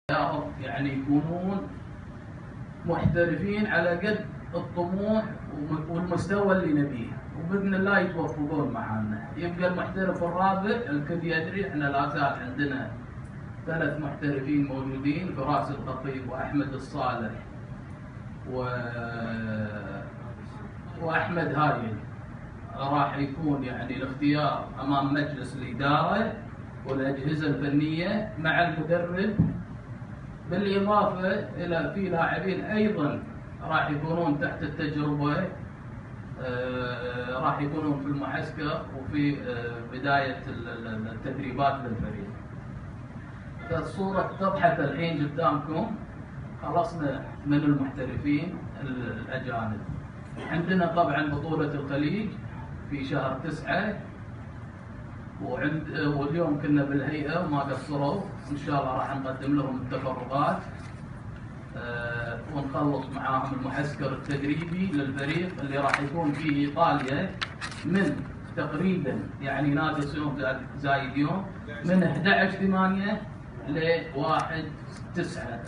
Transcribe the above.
يعني يكونون محترفين على قد الطموح والمستوى اللي نبيه، وباذن الله يتوفقون معنا. يبقى المحترف الرابع الكل يدري احنا لا زال عندنا 3 محترفين موجودين، فراس الخطيب واحمد الصالح واحمد هايل. راح يكون يعني الاختيار امام مجلس الاداره والاجهزه الفنيه مع المدرب، بالاضافه الى في لاعبين ايضا راح يكونون تحت التجربه، راح يكونون في المعسكر وفي بدايه التدريبات للفريق. فالصوره اتضحت الحين قدامكم. خلصنا من المحترفين الاجانب. عندنا طبعا بطوله الخليج في شهر 9، واليوم كنا بالهيئه وما قصروا، ان شاء الله راح نقدم لهم التفرغات ونخلص معاهم المعسكر التدريبي للفريق اللي راح يكون في ايطاليا من تقريبا يعني ناقص يوم زايد يوم، من 11/8 ل 1/9.